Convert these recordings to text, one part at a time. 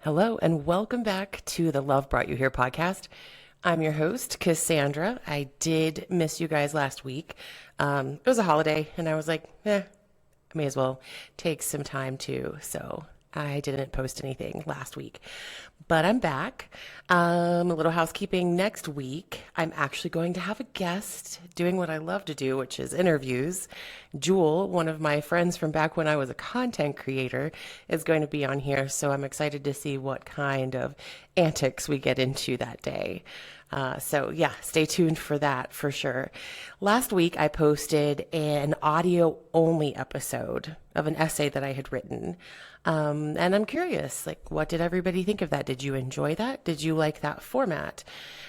Hello, and welcome back to the Love Brought You Here podcast. I'm your host, Cassandra. I did miss you guys last week. It was a holiday, and I was like, I may as well take some time too. So I didn't post anything last week, but I'm back. A little housekeeping next week. I'm actually going to have a guest doing what I love to do, which is interviews. Jewel, one of my friends from back when I was a content creator, is going to be on here. So I'm excited to see what kind of antics we get into that day. Stay tuned for that for sure. Last week, I posted an audio only episode of an essay that I had written. And I'm curious, what did everybody think of that? Did you enjoy that? Did you like that format?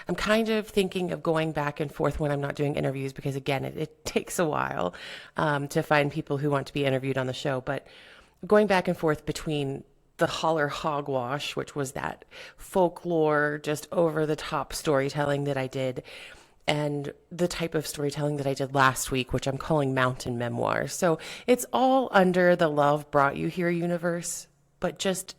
I'm kind of thinking of going back and forth when I'm not doing interviews because, again, it takes a while to find people who want to be interviewed on the show. But going back and forth between the holler hogwash, which was that folklore, just over the top storytelling that I did, and the type of storytelling that I did last week, which I'm calling mountain memoir. So it's all under the Love Brought You Here universe, but just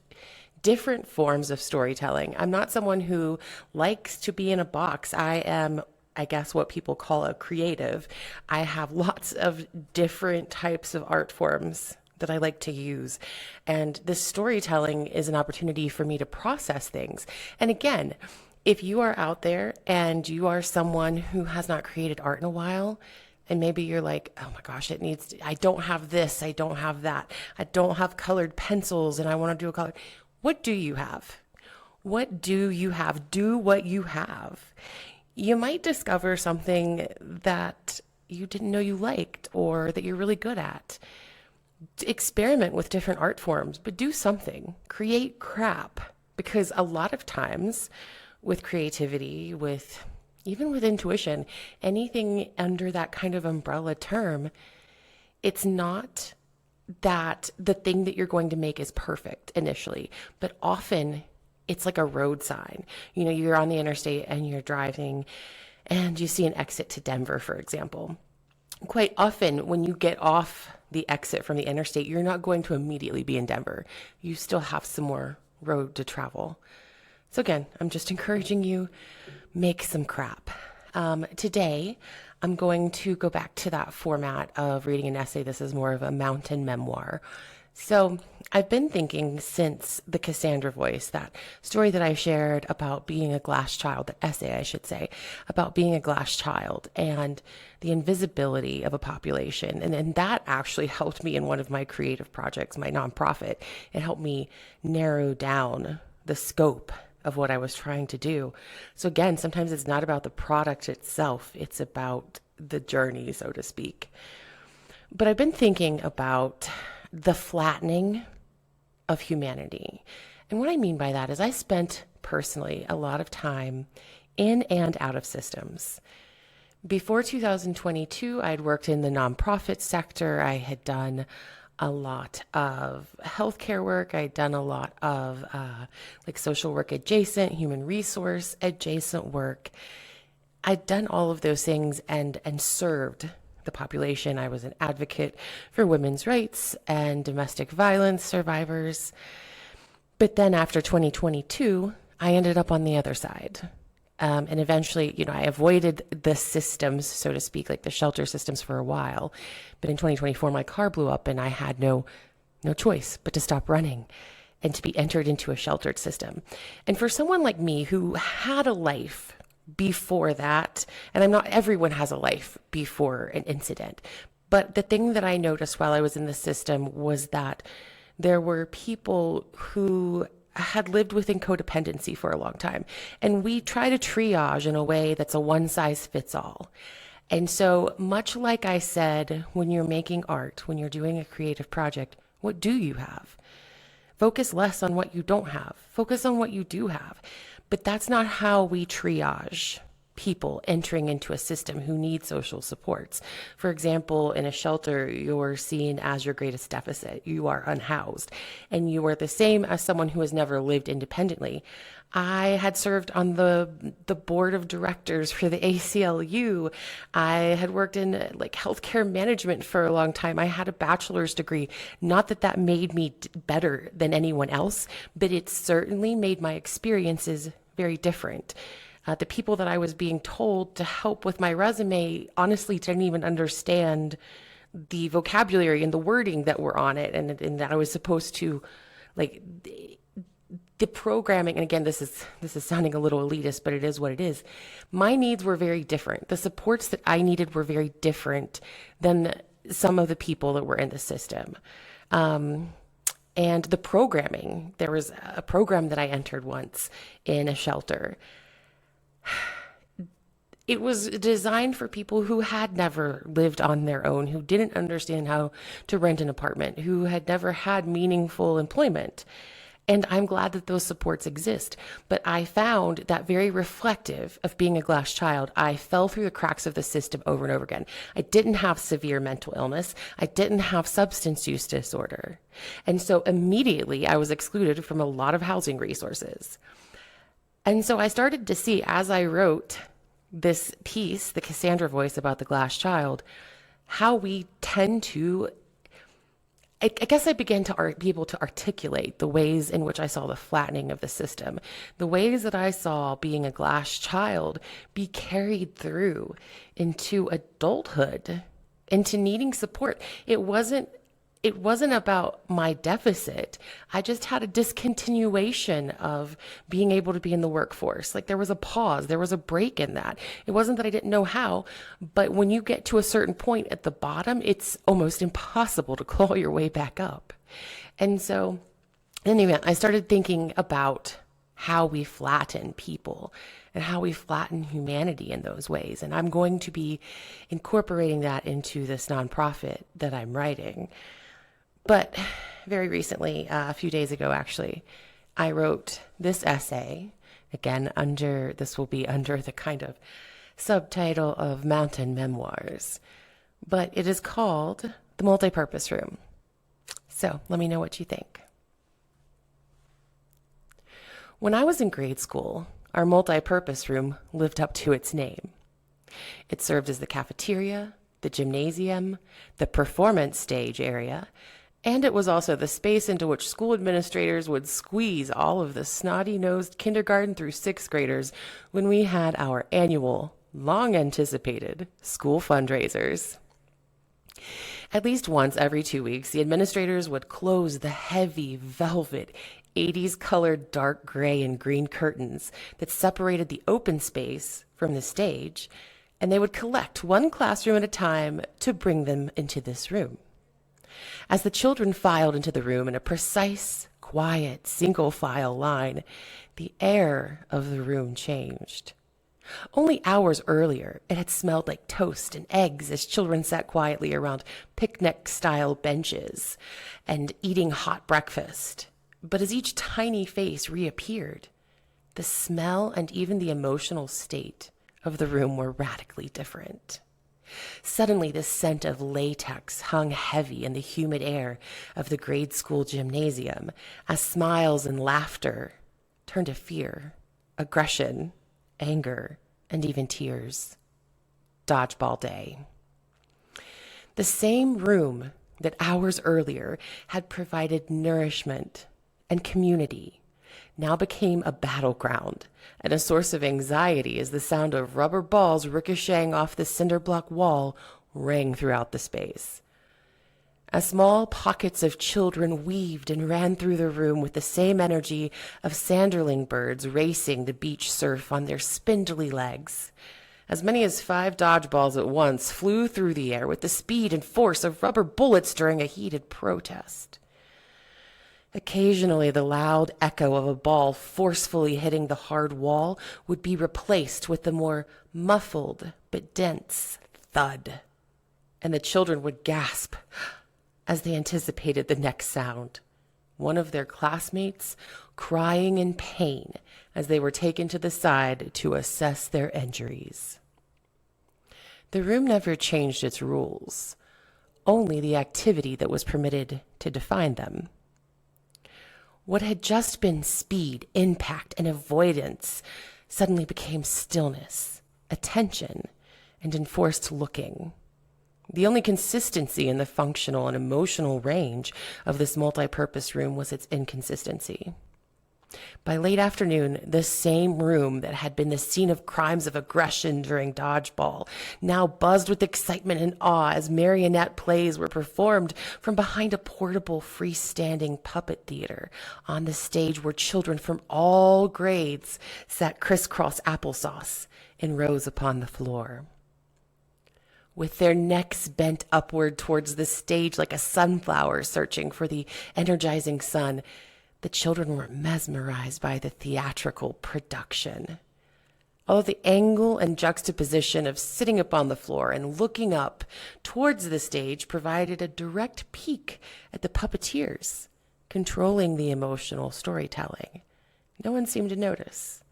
different forms of storytelling. I'm not someone who likes to be in a box. I am, I guess, what people call a creative. I have lots of different types of art forms that I like to use. And this storytelling is an opportunity for me to process things. And again, if you are out there and you are someone who has not created art in a while, and maybe you're like, oh my gosh, I don't have this, I don't have that, I don't have colored pencils and I want to do a color. What do you have? What do you have? Do what you have. You might discover something that you didn't know you liked or that you're really good at. Experiment with different art forms, but do something. Create crap. Because a lot of times with creativity, even with intuition, anything under that kind of umbrella term, it's not that the thing that you're going to make is perfect initially, but often it's like a road sign. You know, you're on the interstate and you're driving and you see an exit to Denver, for example. Quite often when you get off the exit from the interstate, you're not going to immediately be in Denver. You still have some more road to travel. So again, I'm just encouraging you, make some crap. Today, I'm going to go back to that format of reading an essay. This is more of a mountain memoir. So I've been thinking since the Cassandra Voice, that story that I shared about being a glass child, the essay I should say, about being a glass child and the invisibility of a population. And that actually helped me in one of my creative projects, my nonprofit. It helped me narrow down the scope of what I was trying to do. So again, sometimes it's not about the product itself, it's about the journey, so to speak. But I've been thinking about the flattening of humanity. And what I mean by that is I spent personally a lot of time in and out of systems. Before 2022, I had worked in the nonprofit sector. I had done a lot of healthcare work. I'd done a lot of social work adjacent, human resource adjacent work. I'd done all of those things and served the population. I was an advocate for women's rights and domestic violence survivors. But then after 2022, I ended up on the other side. And eventually, I avoided the systems, so to speak, like the shelter systems for a while. But in 2024, my car blew up and I had no choice but to stop running and to be entered into a sheltered system. And for someone like me who had a life before that, and everyone has a life before an incident, but the thing that I noticed while I was in the system was that there were people who had lived within codependency for a long time. And we try to triage in a way that's a one size fits all. And so much like I said, when you're making art, when you're doing a creative project, what do you have? Focus less on what you don't have. Focus on what you do have. But that's not how we triage people entering into a system who need social supports. For example, in a shelter, you're seen as your greatest deficit. You are unhoused, and you are the same as someone who has never lived independently. I had served on the board of directors for the ACLU. I had worked in like healthcare management for a long time. I had a bachelor's degree. Not that that made me better than anyone else, but it certainly made my experiences very different. The people that I was being told to help with my resume honestly didn't even understand the vocabulary and the wording that were on it, and that I was supposed to like the programming. And again, this is sounding a little elitist, but it is what it is. My needs were very different. The supports that I needed were very different than some of the people that were in the system. And the programming, there was a program that I entered once in a shelter. It was designed for people who had never lived on their own, who didn't understand how to rent an apartment, who had never had meaningful employment. And I'm glad that those supports exist. But I found that very reflective of being a glass child. I fell through the cracks of the system over and over again. I didn't have severe mental illness. I didn't have substance use disorder. And so immediately I was excluded from a lot of housing resources. And so I started to see, as I wrote this piece, the Cassandra Voice, about the glass child, how we tend to, I guess I began to be able to articulate the ways in which I saw the flattening of the system, the ways that I saw being a glass child be carried through into adulthood, into needing support. It wasn't about my deficit. I just had a discontinuation of being able to be in the workforce. Like there was a pause, there was a break in that. It wasn't that I didn't know how, but when you get to a certain point at the bottom, it's almost impossible to claw your way back up. And so, in any event, I started thinking about how we flatten people and how we flatten humanity in those ways. And I'm going to be incorporating that into this nonprofit that I'm writing. But very recently, a few days ago, actually, I wrote this essay. Again, this will be under the kind of subtitle of Mountain Memoirs, but it is called The Multipurpose Room. So let me know what you think. When I was in grade school, our multipurpose room lived up to its name. It served as the cafeteria, the gymnasium, the performance stage area, and it was also the space into which school administrators would squeeze all of the snotty-nosed kindergarten through sixth graders when we had our annual, long-anticipated school fundraisers. At least once every 2 weeks, the administrators would close the heavy velvet 80s colored dark gray and green curtains that separated the open space from the stage, and they would collect one classroom at a time to bring them into this room. As the children filed into the room in a precise, quiet, single-file line, the air of the room changed. Only hours earlier, it had smelled like toast and eggs as children sat quietly around picnic-style benches and eating hot breakfast. But as each tiny face reappeared, the smell and even the emotional state of the room were radically different. Suddenly, the scent of latex hung heavy in the humid air of the grade school gymnasium as smiles and laughter turned to fear, aggression, anger, and even tears. Dodgeball day. The same room that hours earlier had provided nourishment and community now became a battleground and a source of anxiety as the sound of rubber balls ricocheting off the cinder block wall rang throughout the space. As small pockets of children weaved and ran through the room with the same energy of sanderling birds racing the beach surf on their spindly legs, as many as 5 dodgeballs at once flew through the air with the speed and force of rubber bullets during a heated protest. Occasionally, the loud echo of a ball forcefully hitting the hard wall would be replaced with the more muffled but dense thud, and the children would gasp as they anticipated the next sound, one of their classmates crying in pain as they were taken to the side to assess their injuries. The room never changed its rules, only the activity that was permitted to define them. What had just been speed, impact, and avoidance suddenly became stillness, attention, and enforced looking. The only consistency in the functional and emotional range of this multipurpose room was its inconsistency. By late afternoon, the same room that had been the scene of crimes of aggression during dodgeball now buzzed with excitement and awe as marionette plays were performed from behind a portable freestanding puppet theater on the stage where children from all grades sat crisscross applesauce in rows upon the floor. With their necks bent upward towards the stage like a sunflower searching for the energizing sun, the children were mesmerized by the theatrical production. Although the angle and juxtaposition of sitting upon the floor and looking up towards the stage provided a direct peek at the puppeteers, controlling the emotional storytelling, no one seemed to notice.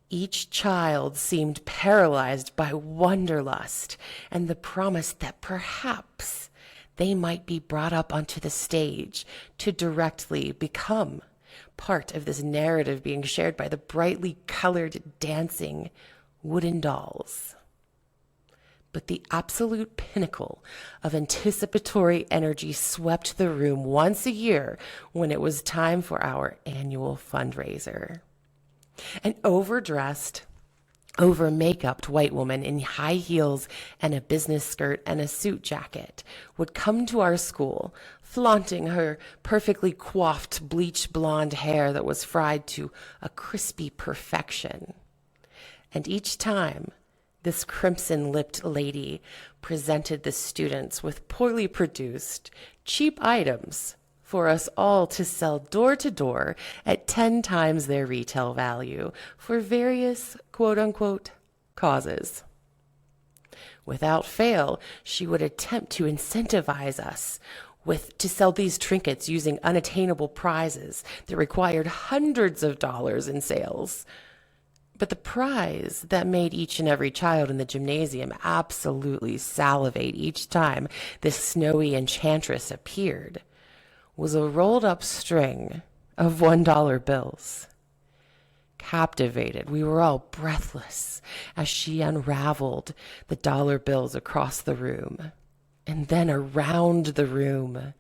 Each child seemed paralyzed by wanderlust and the promise that perhaps they might be brought up onto the stage to directly become part of this narrative being shared by the brightly colored, dancing wooden dolls. But the absolute pinnacle of anticipatory energy swept the room once a year when it was time for our annual fundraiser. An overdressed, over-makeuped white woman in high heels and a business skirt and a suit jacket would come to our school, flaunting her perfectly coiffed, bleached blonde hair that was fried to a crispy perfection. And each time, this crimson-lipped lady presented the students with poorly produced, cheap items for us all to sell door to door at 10 times their retail value for various quote-unquote causes. Without fail, she would attempt to incentivize us to sell these trinkets using unattainable prizes that required hundreds of dollars in sales. But the prize that made each and every child in the gymnasium absolutely salivate each time this snowy enchantress appeared was a rolled-up string of $1 bills. Captivated, we were all breathless as she unraveled the dollar bills across the room and then around the room.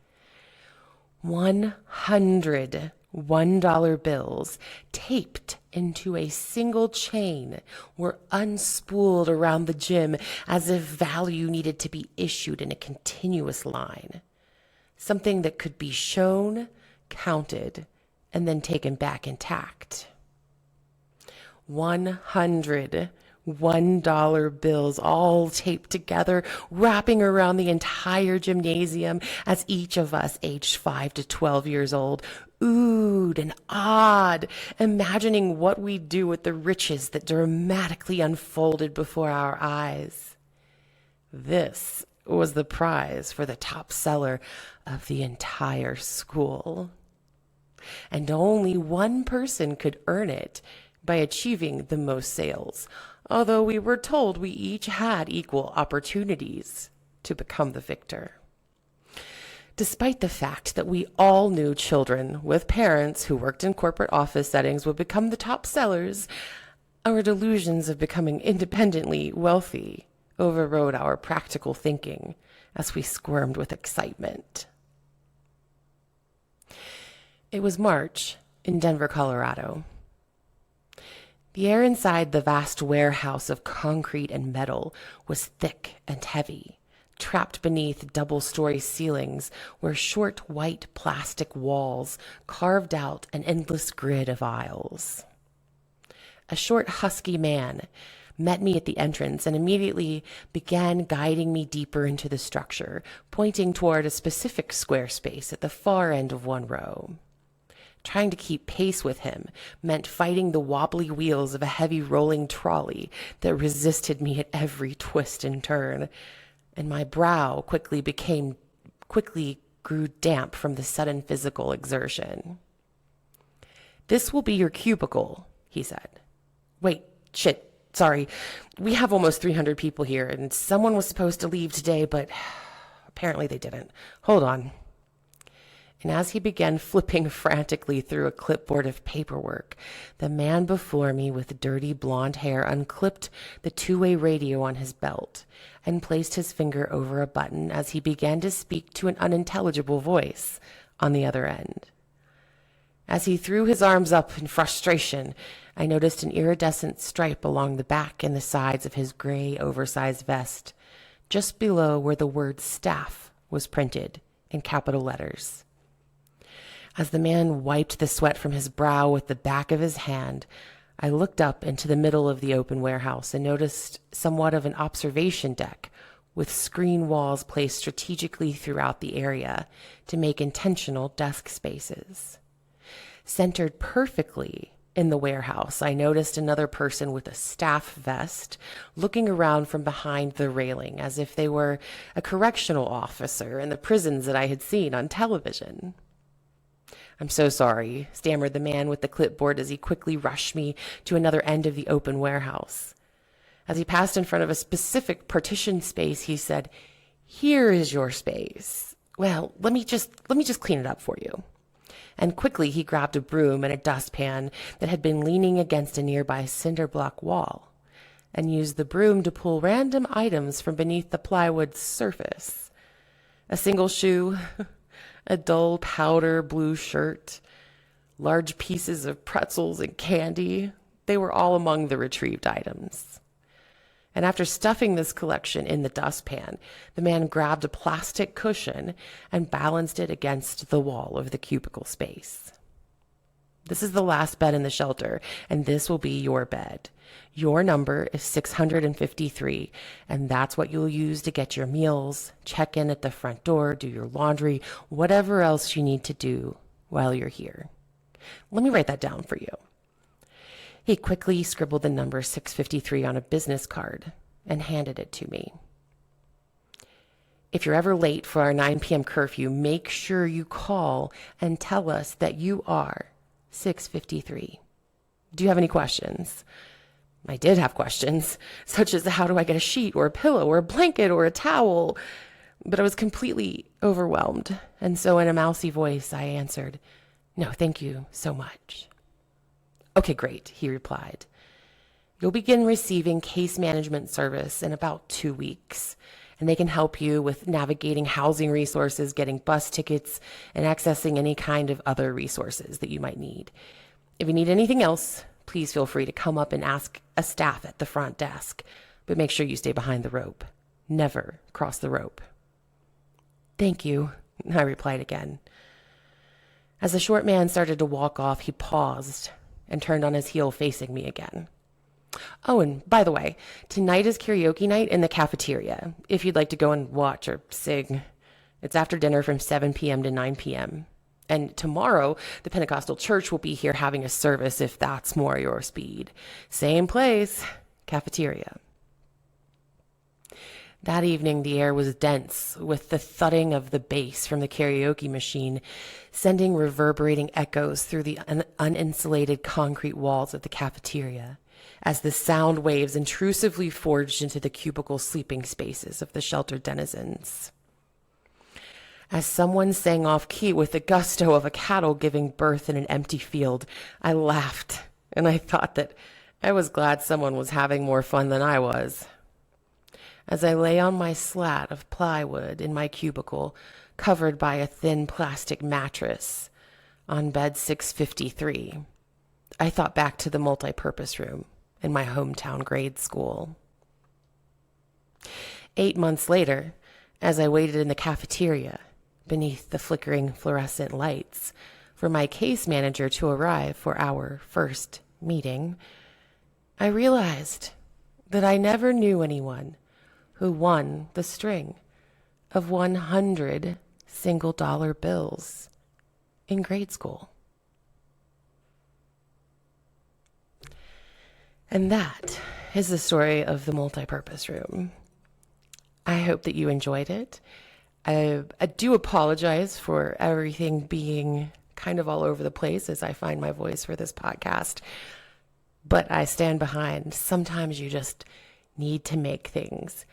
100 $1 bills taped into a single chain were unspooled around the gym as if value needed to be issued in a continuous line. Something that could be shown, counted, and then taken back intact. 100 $1 bills all taped together, wrapping around the entire gymnasium as each of us, aged 5 to 12 years old, oohed and awed, imagining what we'd do with the riches that dramatically unfolded before our eyes. This was the prize for the top seller of the entire school. And only one person could earn it by achieving the most sales, although we were told we each had equal opportunities to become the victor. Despite the fact that we all knew children with parents who worked in corporate office settings would become the top sellers, our delusions of becoming independently wealthy overrode our practical thinking as we squirmed with excitement. It was March in Denver, Colorado. The air inside the vast warehouse of concrete and metal was thick and heavy, trapped beneath double-story ceilings where short white plastic walls carved out an endless grid of aisles. A short, husky man met me at the entrance and immediately began guiding me deeper into the structure, pointing toward a specific square space at the far end of one row. Trying to keep pace with him meant fighting the wobbly wheels of a heavy rolling trolley that resisted me at every twist and turn, and my brow quickly grew damp from the sudden physical exertion. "This will be your cubicle," he said. "Wait, shit, sorry. We have almost 300 people here, and someone was supposed to leave today, but apparently they didn't. Hold on." And as he began flipping frantically through a clipboard of paperwork, the man before me with dirty blonde hair unclipped the two-way radio on his belt and placed his finger over a button as he began to speak to an unintelligible voice on the other end. As he threw his arms up in frustration, I noticed an iridescent stripe along the back and the sides of his gray, oversized vest, just below where the word staff was printed in capital letters. As the man wiped the sweat from his brow with the back of his hand, I looked up into the middle of the open warehouse and noticed somewhat of an observation deck with screen walls placed strategically throughout the area to make intentional desk spaces. Centered perfectly in the warehouse, I noticed another person with a staff vest looking around from behind the railing as if they were a correctional officer in the prisons that I had seen on television. "I'm so sorry," stammered the man with the clipboard as he quickly rushed me to another end of the open warehouse. As he passed in front of a specific partition space, he said, "Here is your space. Well, let me just clean it up for you." And quickly he grabbed a broom and a dustpan that had been leaning against a nearby cinder block wall and used the broom to pull random items from beneath the plywood surface. A single shoe, a dull powder blue shirt, large pieces of pretzels and candy. They were all among the retrieved items. And after stuffing this collection in the dustpan, the man grabbed a plastic cushion and balanced it against the wall of the cubicle space. "This is the last bed in the shelter, and this will be your bed. Your number is 653, and that's what you'll use to get your meals, check in at the front door, do your laundry, whatever else you need to do while you're here. Let me write that down for you." He quickly scribbled the number 653 on a business card and handed it to me. "If you're ever late for our 9 p.m. curfew, make sure you call and tell us that you are 653. Do you have any questions?" I did have questions, such as how do I get a sheet or a pillow or a blanket or a towel? But I was completely overwhelmed, and so in a mousy voice I answered, "No, thank you so much." "Okay, great," he replied. "You'll begin receiving case management service in about 2 weeks, and they can help you with navigating housing resources, getting bus tickets, and accessing any kind of other resources that you might need. If you need anything else, please feel free to come up and ask a staff at the front desk, but make sure you stay behind the rope. Never cross the rope." "Thank you," I replied again. As the short man started to walk off, he paused and turned on his heel facing me again. "Oh, and by the way, tonight is karaoke night in the cafeteria, if you'd like to go and watch or sing. It's after dinner from 7 p.m. to 9 p.m. And tomorrow, the Pentecostal church will be here having a service if that's more your speed. Same place, cafeteria." That evening, the air was dense with the thudding of the bass from the karaoke machine, sending reverberating echoes through the uninsulated concrete walls of the cafeteria, as the sound waves intrusively forged into the cubicle sleeping spaces of the sheltered denizens. As someone sang off-key with the gusto of a cattle giving birth in an empty field, I laughed, and I thought that I was glad someone was having more fun than I was. As I lay on my slat of plywood in my cubicle, covered by a thin plastic mattress, on bed 653, I thought back to the multipurpose room in my hometown grade school. 8 months later, as I waited in the cafeteria, beneath the flickering fluorescent lights, for my case manager to arrive for our first meeting, I realized that I never knew anyone who won the string of 100 single-dollar bills in grade school. And that is the story of the Multipurpose Room. I hope that you enjoyed it. I do apologize for everything being kind of all over the place as I find my voice for this podcast, but I stand behind. Sometimes you just need to make things,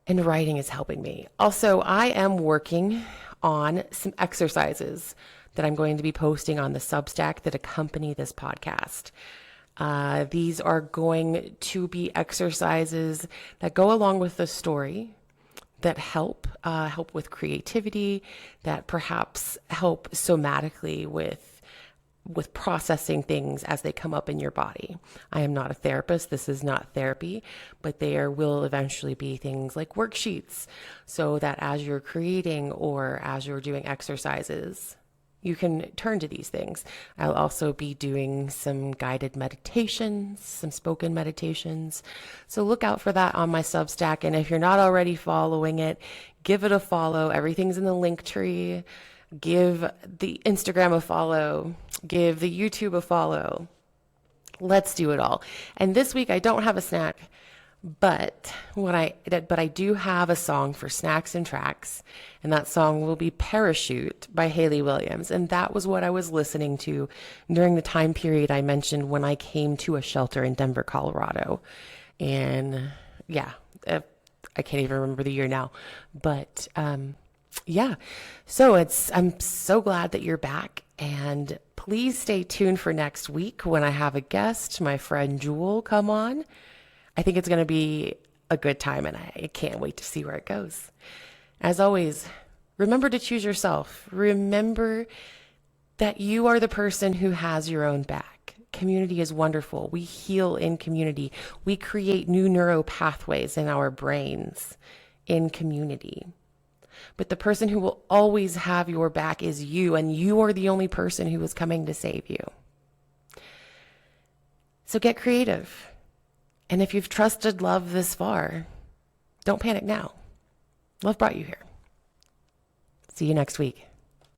and writing is helping me. Also, I am working on some exercises that I'm going to be posting on the Substack that accompany this podcast. These are going to be exercises that go along with the story, that help with creativity, that perhaps help somatically with processing things as they come up in your body. I am not a therapist. This is not therapy, but there will eventually be things like worksheets so that as you're creating or as you're doing exercises, you can turn to these things. I'll also be doing some guided meditations, some spoken meditations. So look out for that on my Substack. And if you're not already following it, give it a follow. Everything's in the link tree. Give the Instagram a follow. Give the YouTube a follow. Let's do it all. And this week I don't have a snack, but I do have a song for snacks and tracks, and that song will be Parachute by Hayley Williams. And that was what I was listening to during the time period I mentioned when I came to a shelter in Denver, Colorado. And yeah, I can't even remember the year now, but yeah. So I'm so glad that you're back, and please stay tuned for next week when I have a guest, my friend Jewel, come on. I think it's going to be a good time, and I can't wait to see where it goes. As always, remember to choose yourself. Remember that you are the person who has your own back. Community is wonderful. We heal in community. We create new neural pathways in our brains in community. But the person who will always have your back is you, and you are the only person who is coming to save you. So get creative. And if you've trusted love this far, don't panic now. Love brought you here. See you next week.